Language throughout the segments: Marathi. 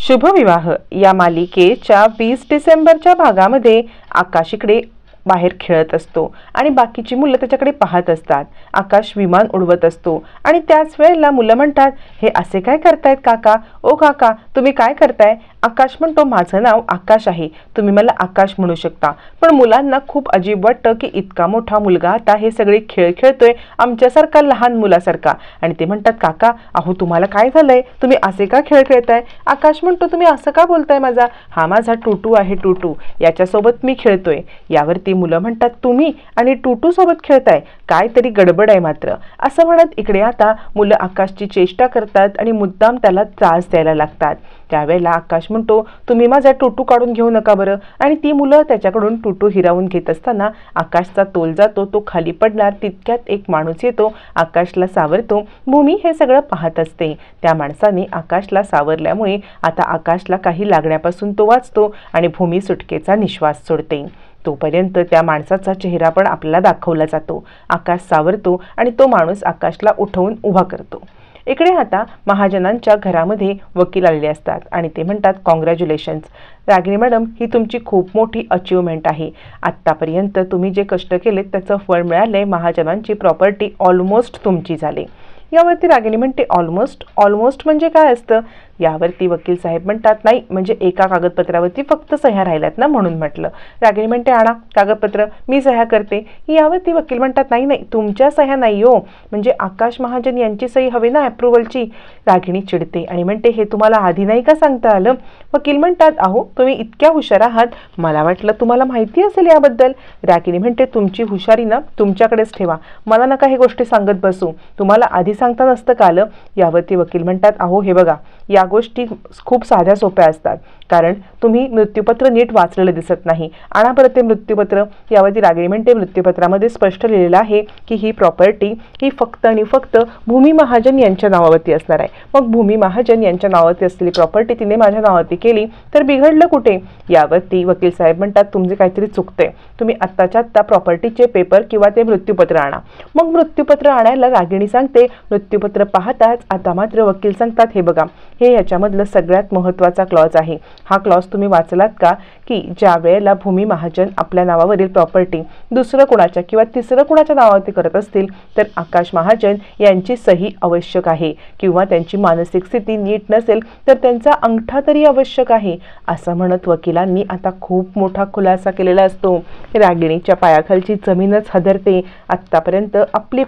शुभविवाह या मालिकेच्या 20 डिसेंबरच्या भागामध्ये आकाश इकडे बाहेर खेळत असतो आणि बाकीची मुलं त्याच्याकडे पाहत असतात। आकाश विमान उडवत असतो आणि त्याच वेळेला मुलं म्हणतात, हे असे काय करतायत काका? ओ काका, तुम्ही काय करताय? आकाश म्हणतो, माझं नाव आकाश आहे, तुम्ही मला आकाश म्हणू शकता। पण मुलांना खूप अजीब वाटतं की इतका मोठा मुलगा आता हे सगळे खेळ खेळतोय आमच्यासारखा लहान मुलासारखा, आणि ते म्हणतात, काका अहो तुम्हाला काय झालंय? तुम्ही असे का खेळ खेळताय? आकाश म्हणतो, तुम्ही असं का बोलताय? हा माझा टूटू आहे, टूटू, याच्यासोबत मी खेळतोय। यावरती मुलं म्हणतात, तुम्ही आणि टूटू सोबत खेळताय? काहीतरी गडबड आहे मात्र, असं म्हणत इकडे आता मुलं आकाशची चेष्टा करतात आणि मुद्दाम त्याला त्रास द्यायला लागतात। त्यावेळेला आकाश म्हणतो, तुम्ही माझा टूटू काढून घेऊ नका बरं। आणि ती मुलं त्याच्याकडून टूटू हिरावून घेत असताना आकाशचा तोल जातो, तो खाली पडणार तितक्यात एक माणूस येतो, आकाशला सावरतो। भूमी हे सगळं पाहत असते। त्या माणसाने आकाशला सावरल्यामुळे आता आकाशला काही लागण्यापासून तो वाचतो आणि भूमी सुटकेचा निश्वास सोडते। तोपर्यंत त्या माणसाचा चेहरा पण आपल्याला दाखवला जातो। आकाश सावरतो आणि तो माणूस आकाशला उठवून उभा करतो। इकडे आता महाजनांच्या घरामध्ये वकील आलेले असतात आणि ते म्हणतात, कॉंग्रॅच्युलेशन्स रागिणी मॅडम, ही तुमची खूप मोठी अचीवमेंट आहे। आत्तापर्यंत तुम्ही जे कष्ट केले त्याचं फळ मिळाले, महाजनांची प्रॉपर्टी ऑलमोस्ट तुमची झाली। यावरती रागिणी म्हणते, ऑलमोस्ट म्हणजे काय असतं? यावरती वकील साहेब म्हणतात, नाही म्हणजे एका कागदपत्रावरती फक्त सह्या राहिल्यात ना म्हणून म्हटलं। रागिणी म्हणते, आणा कागदपत्र, मी सह्या करते। यावरती वकील म्हणतात, नाही तुमच्या सह्या नाही हो, म्हणजे आकाश महाजन यांची सही हवी ना अप्रुव्हलची। रागिणी चिडते आणि म्हणते, हे तुम्हाला आधी नाही का सांगता आलं? वकील म्हणतात, अहो तुम्ही इतक्या हुशार आहात, मला वाटलं तुम्हाला माहिती असेल याबद्दल। रागिणी म्हणते, तुमची हुशारी ना तुमच्याकडेच ठेवा, मला नका हे गोष्टी सांगत बसू, तुम्हाला आधी सांगता नसतं का आलं? यावरती वकील म्हणतात, अहो हे बघा, या गोष्टी खूप साध्या सोप्या असतात, कारण तुम्ही मृत्यूपत्र नीट वाचलेलं दिसत नाही, आणा परत ते मृत्यूपत्र। यावरती रागिणी म्हणते, मृत्यूपत्रामध्ये स्पष्ट लिहिलेलं आहे की ही प्रॉपर्टी ही फक्त आणि फक्त भूमी महाजन यांच्या नावावरती असणार आहे। मग भूमी महाजन यांच्या नावावरती असलेली प्रॉपर्टी तिने माझ्या नावावरती केली तर बिघडलं कुठे? यावरती वकील साहेब म्हणतात, तुमचे काहीतरी चुकतंय, तुम्ही आत्ताच्या आत्ता प्रॉपर्टीचे पेपर किंवा ते मृत्यूपत्र आणा। मग मृत्यूपत्र आणायला रागिणी सांगते। मृत्यूपत्र पाहताच आता मात्र वकील सांगतात, हे बघा, हे याच्यामधलं सगळ्यात महत्त्वाचा क्लॉज आहे। हा क्लॉज तुम्ही वाचलात का? की ज्या वेळेला भूमी महाजन आपल्या नावावरील प्रॉपर्टी दुसरं कुणाच्या किंवा तिसरं कुणाच्या नावावरती करत असतील तर आकाश महाजन यांची सही आवश्यक आहे, किंवा त्यांची मानसिक स्थिती नीट नसेल तर त्यांचा अंगठा तरी आवश्यक आहे, असं म्हणत वकिलांनी आता खूप मोठा खुलासा केलेला असतो। रागिणीच्या पायाखालची जमीनच हादरते। आत्तापर्यंत आपली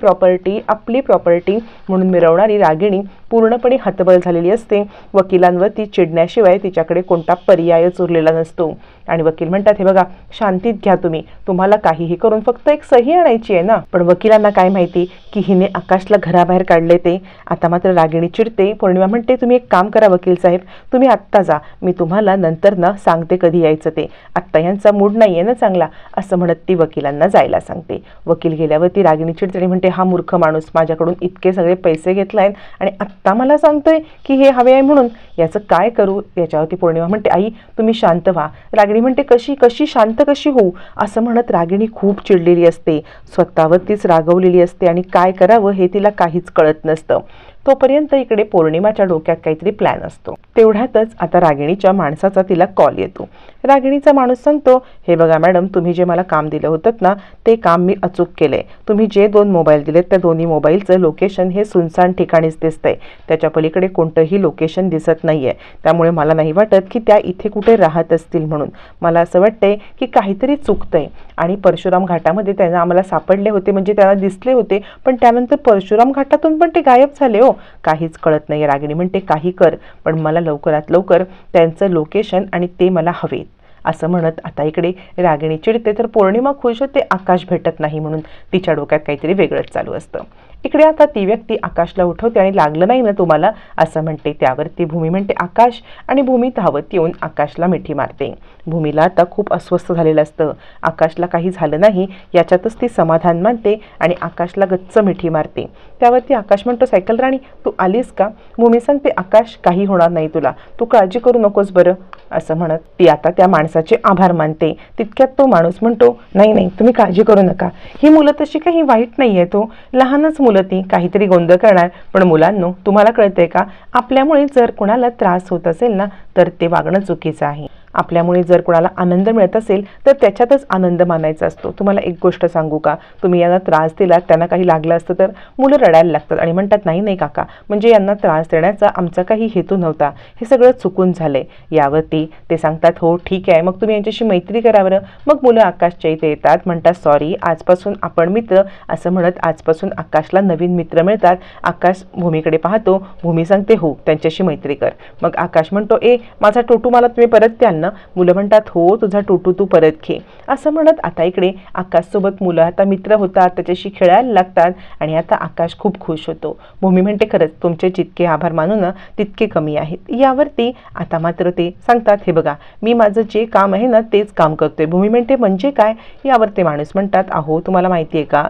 प्रॉपर्टी म्हणून मिरवणारी रागिणी पूर्णपणे हतबल झालेली असते। वकिलांवरती चिडण्याशिवाय तिच्याकडे कोणता पर्यायच उरलेला नसतो आणि वकील म्हणतात, हे बघा, शांतीत घ्या तुम्ही, तुम्हाला काहीही करून फक्त एक सही आणायची आहे ना। पण वकिलांना काय माहिती की हिने आकाशला घराबाहेर काढले ते। आता मात्र रागिणी चिडते। पौर्णिमा म्हणते, तुम्ही एक काम करा वकील साहेब, तुम्ही आत्ता जा, मी तुम्हाला नंतर ना सांगते कधी यायचं ते, आत्ता यांचा मूड नाहीये ना चांगला, असं म्हणत ती वकिलांना जायला सांगते। वकील गेल्यावरती रागिणी चिडते आणि म्हणते, हा मूर्ख माणूस माझ्याकडून इतके सगळे पैसे घेतलाय आणि आत्ता मला सांगतोय की हे हवे आहे म्हणून, याचं काय करू? याच्यावरती पौर्णिमा म्हणते, आई तुम्ही शांत व्हा। रागिणी म्हणते, कशी शांत कशी होऊ? असं म्हणत रागिणी खूप चिडलेली असते, स्वतःवरतीच रागवलेली असते आणि काय करावं हे तिला काहीच कळत नसतं। तोपर्यंत इकडे पौर्णिमाच्या डोक्यात काहीतरी प्लॅन असतो। तेवढ्यातच आता रागिणीच्या माणसाचा तिला कॉल येतो। रागिणीचा माणूस सांगतो, हे बघा मॅडम, तुम्ही जे मला काम दिलं होतं ना ते काम मी अचूक केलंय। तुम्ही जे 2 मोबाईल दिलेत त्या दोन्ही मोबाईलचं लोकेशन हे सुनसान ठिकाणीच दिसतंय, त्याच्या पलीकडे कोणतंही लोकेशन दिसत नाहीये, त्यामुळे मला नाही वाटत की त्या इथे कुठे राहत असतील म्हणून। मला असं वाटतंय की काहीतरी चुकतंय आणि परशुराम घाटामध्ये त्यांना आम्हाला सापडले होते, म्हणजे त्यांना दिसले होते, पण त्यानंतर परशुराम घाटातून पण ते गायब झाले हो, काहीच कळत नाही। रागिणी म्हणते, काही कर, पण मला लवकरात लवकर त्यांचं लोकेशन आणि ते मला हवे, असं म्हणत आता इकडे रागिणी चिडते तर पौर्णिमा खुश होते आकाश भेटत नाही म्हणून। तिच्या डोक्यात काहीतरी वेगळंच चालू असतं। इकडे आता ती व्यक्ती आकाशला उठवते आणि लागलं नाही ना तुम्हाला, असं म्हणते। त्यावरती भूमी म्हणते, आकाश, आणि भूमी धावत येऊन आकाशला मिठी मारते। भूमीला आता खूप अस्वस्थ झालेलं असतं, आकाशला काही झालं नाही याच्यातच ती समाधान मानते आणि आकाशला गच्च मिठी मारते। त्यावरती आकाश म्हणतो, सायकल राणी तू आलीस का? भूमी सांगते, आकाश काही होणार नाही तुला, तू काळजी करू नकोस बरं, असं म्हणत ती आता त्या माणसाचे आभार मानते. तितक्यात तो माणूस म्हणतो, नाही नाही तुम्ही काळजी करू नका, ही मुलं तशी काही वाईट नाही आहे, तो लहानच मुलं, ती काहीतरी गोंधळ करणार, पण मुलांनो तुम्हाला कळतंय का, आपल्यामुळे जर कोणाला त्रास होत असेल ना तर ते वागणं चुकीचं आहे. आपल्यामुळे जर कोणाला आनंद मिळत असेल तर त्याच्यातच आनंद मानायचा असतो. तुम्हाला एक गोष्ट सांगू का, तुम्ही यांना त्रास दिलात, त्यांना काही लागलं असतं तर मुलं रडायला लागतात आणि म्हणतात, नाही नाही काका, म्हणजे यांना त्रास देण्याचा आमचा काही हेतू नव्हता, हे सगळं चुकून झालंय. यावरती ते सांगतात, हो ठीक आहे, मग तुम्ही यांच्याशी मैत्री करा बरं. मग मुलं आकाशच्या इथे येतात, म्हणतात सॉरी आजपासून आपण मित्र, असं म्हणत आजपासून आकाशला नवीन मित्र मिळतात. आकाश भूमीकडे पाहतो, भूमी सांगते, हो त्यांच्याशी मैत्री कर. मग आकाश म्हणतो, माझा टोटू मला तुम्ही परत द्याल ना? मुलं म्हणतात, हो तुझा टोटू तू परत घे. असं म्हणत आता इकडे आकाशसोबत मुलं आता मित्र होतात, त्याच्याशी खेळायला लागतात आणि आता आकाश खूप खुश होतो. भूमी म्हणते, खरंच तुमचे जितके आभार मानू ना तितके कमी आहेत. यावरती आता मात्र ते सांगतात, हे बघा मी माझं जे काम आहे ना तेच काम करतोय. भूमी म्हणते, म्हणजे काय? यावरती माणूस म्हणतात, अहो तुम्हाला माहिती आहे का,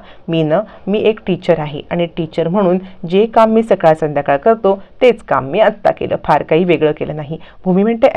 मी एक टीचर आहे आणि टीचर म्हणून जे काम मी सकाळ संध्याकाळ करतो तेच काम मी आत्ता केलं, फार काही वेगळं केलं नाही. भूमी म्हणते,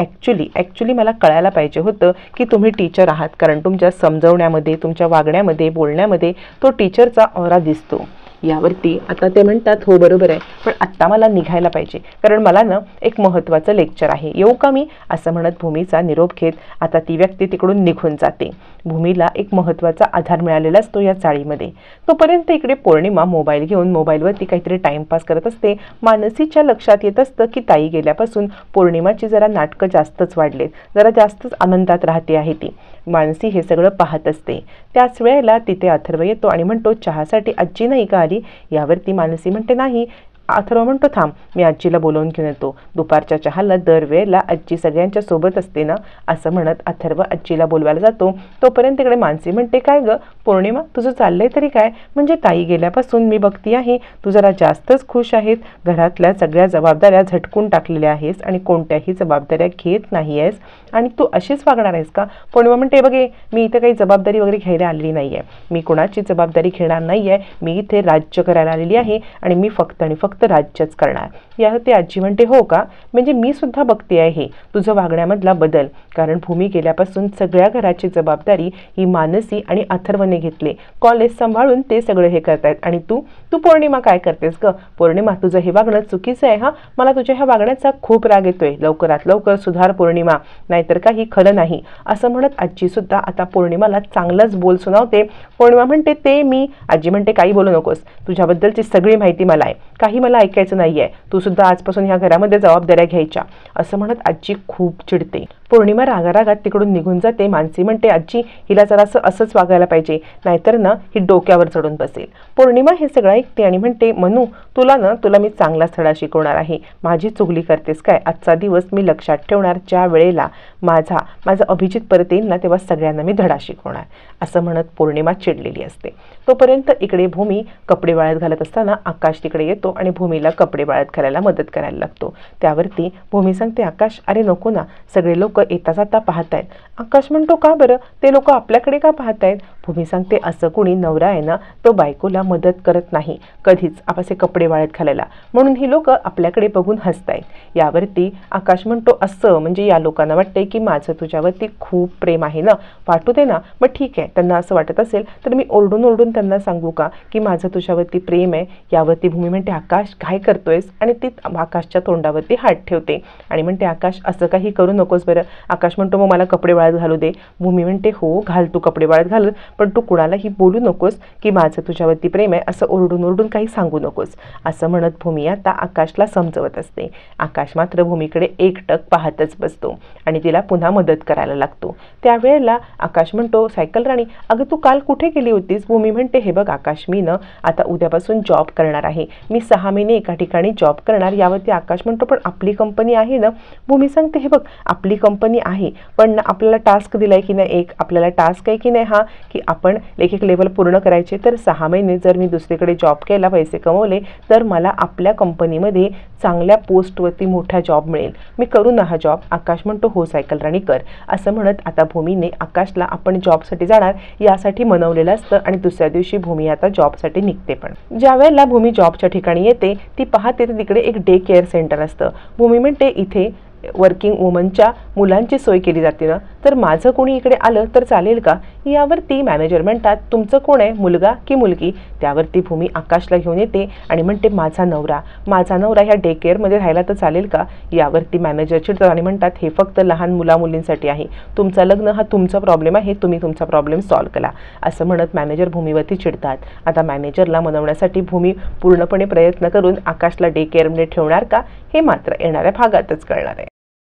ॲक्च्युली मला कळायला पाहिजे होतं की तुम्ही टीचर आहात, कारण तुमच्या समजवण्यामध्ये, तुमच्या वागण्यामध्ये, बोलण्यामध्ये तो टीचरचा ऑरा दिसतो. यावरती आता ते म्हणतात, हो बरोबर आहे, पण आत्ता मला निघायला पाहिजे, कारण मला ना एक महत्त्वाचं लेक्चर आहे, येऊ का मी? असं म्हणत भूमीचा निरोप घेत आता ती व्यक्ती तिकडून निघून जाते. भूमीला एक महत्त्वाचा आधार मिळालेला असतो या चाळीमध्ये. तोपर्यंत इकडे पौर्णिमा मोबाईल घेऊन मोबाईलवरती काहीतरी टाइमपास करत असते. मानसीच्या लक्षात येत असतं की ताई गेल्यापासून पौर्णिमाची जरा नाटकं जास्तच वाढलेत, जरा जास्तच आनंदात राहते आहे ती. मानसी हे सगळं पाहत असते. त्याच वेळेला तिथे अथर्व येतो आणि म्हणतो, चहासाठी आजी नाही का आली? यावरती मानसी म्हणते, नाही. अथर्व म्हणतो, थांब मी आजीला बोलवून घेऊन येतो, दुपारच्या चहाला दरवेळेला आजी सगळ्यांच्या सोबत असते ना, असं म्हणत अथर्व आजीला बोलवायला जातो. तोपर्यंत इकडे मानसी म्हणते, काय ग पौर्णिमा तुझं चाललंय तरी काय? म्हणजे ताई गेल्यापासून मी बघती आहे तू जरा जास्तच खुश आहेत, घरातल्या सगळ्या जबाबदाऱ्या झटकून टाकलेल्या आहेस आणि कोणत्याही जबाबदाऱ्या घेत नाही आहेस आणि तू अशीच वागणार आहेस का? पौर्णिमा म्हणते, बघे मी इथे काही जबाबदारी वगैरे घ्यायला आलेली नाही आहे, मी कोणाची जबाबदारी घेणार नाही आहे, मी इथे राज्य करायला आलेली आहे आणि मी फक्त आणि फक्त राज्यच करणार. यावरती आजी म्हणते, हो का? म्हणजे मी सुद्धा बघते आहे तुझं वागण्यामधला बदल, कारण भूमी गेल्यापासून सगळ्या घराची जबाबदारी ही मानसी आणि अथर्वने घेतले, कॉलेज सांभाळून ते सगळं हे करतायत आणि तू पौर्णिमा काय करतेस ग? पौर्णिमा तुझं हे वागणं चुकीचं आहे, मला तुझ्या ह्या वागण्याचा खूप राग येतोय, लवकरात लवकर सुधार पौर्णिमा, नाहीतर काही खरं नाही. असं म्हणत आजी सुद्धा आता पौर्णिमाला चांगलंच बोल सुनावते. पौर्णिमा म्हणते, ते मी. आजी म्हणते, काही बोलू नकोस, तुझ्याबद्दलची सगळी माहिती मला आहे, काही मला ऐकायचं नाहीये, तू सुद्धा आजपासून ह्या घरामध्ये जबाबदाऱ्या घ्यायच्या. असं म्हणत आजी खूप चिडते. पौर्णिमा रागारागात तिकडून निघून जाते. मानसी म्हणते, आजी हिला जरासं असंच वागायला पाहिजे, नाहीतर ना ही डोक्यावर चढून बसेल. पौर्णिमा हे सगळं ऐकते आणि म्हणते, मनू तुला मी चांगला धडा शिकवणार आहे, माझी चुगली करतेस काय? आजचा दिवस मी लक्षात ठेवणार, ज्या वेळेला माझा अभिजित परत येईल ना तेव्हा सगळ्यांना मी धडा शिकवणार. असं म्हणत पौर्णिमा चिडलेली असते. तोपर्यंत इकडे भूमी कपडे वाळत घालत असताना आकाश तिकडे येतो आणि भूमीला कपडे वाळत घालायला मदत करायला लागतो. त्यावरती भूमी सांगते, आकाश अरे नको ना, सगळे लोक येता जाता पाहतायत. आकाश म्हणतो, का बरं? ते लोक आपल्याकडे का पाहतायत? भूमी सांगते, असं कोणी नवरा आहे ना तो बायकोला मदत करत नाही कधीच असे कपडे वाळत घालायला, म्हणून ही लोक आपल्याकडे बघून हसतायत. यावरती आकाश म्हणतो, असं म्हणजे या लोकांना वाटतंय की माझं तुझ्यावरती खूप प्रेम आहे ना, वाटू दे ना. मग ठीक आहे, त्यांना असं वाटत असेल तर मी ओरडून त्यांना सांगू का की माझं तुझ्यावरती प्रेम आहे? यावरती भूमी म्हणते, आकाश काय करतोयस? आणि ती आकाशच्या तोंडावरती हात ठेवते आणि म्हणते, आकाश असं काही करू नकोस बरं. आकाश म्हणतो, मग मला कपडे वाळत घालू दे. भूमी म्हणते, हो घाल तू कपडे वाळत घाल, पण तू कुणालाही बोलू नकोस की माझं तुझ्यावरती प्रेम आहे, असं ओरडून काही सांगू नकोस. असं म्हणत भूमी आता आकाशला समजवत असते. आकाश मात्र भूमीकडे एकटक पाहतच बसतो आणि तिला पुन्हा मदत करायला लागतो. त्यावेळेला आकाश म्हणतो, सायकल राणी अगं तू काल कुठे गेली होतीस? भूमी म्हणते, हे बघ आकाश, मी ना आता उद्यापासून जॉब करणार आहे, मी 6 महिने एका ठिकाणी जॉब करणार. यावरती आकाश म्हणतो, पण आपली कंपनी आहे ना? भूमी सांगते, हे बघ आपली कंपनी आहे, पण आपल्याला टास्क दिलाय की नाही, आपल्याला टास्क आहे की नाही हा, की आपण एक लेवल पूर्ण करायचे. तर 6 महिने जर मी दुसरीकडे जॉब केला, पैसे कमवले, तर मला आपल्या कंपनीमध्ये चांगल्या पोस्टवरती मोठा जॉब मिळेल, मी करू ना हा जॉब. आकाश म्हणतो हो सायकल राणी कर. असं म्हणत आता भूमीने आकाशला आपण जॉबसाठी जाणार यासाठी मनवलेलं असतं आणि दुसऱ्या दिवशी भूमी आता जॉबसाठी निघते. पण ज्या वेळेला भूमी जॉबच्या ठिकाणी येते ती पाहते तर तिकडे एक डे केअर सेंटर असतं. भूमी म्हणते इथे वर्किंग वुमनच्या मुलांची सोय केली जाते ना, तर माझं कोणी इकडे आलं तर चालेल का? यावरती मॅनेजर म्हणतात तुमचं कोण आहे, मुलगा की मुलगी? त्यावरती भूमी आकाशला घेऊन येते आणि म्हणते माझा नवरा ह्या डे केअरमध्ये राहायला तर चालेल का? यावरती मॅनेजर चिडतात आणि म्हणतात हे फक्त लहान मुलींसाठी आहे, तुमचं लग्न हा तुमचा प्रॉब्लेम आहे, तुम्ही तुमचा प्रॉब्लेम सॉल्व्ह करा. असं म्हणत मॅनेजर भूमीवरती चिडतात. आता मॅनेजरला मनवण्यासाठी भूमी पूर्णपणे प्रयत्न करून आकाशला डे केअरमध्ये ठेवणार का हे मात्र येणाऱ्या भागातच कळणार आहे.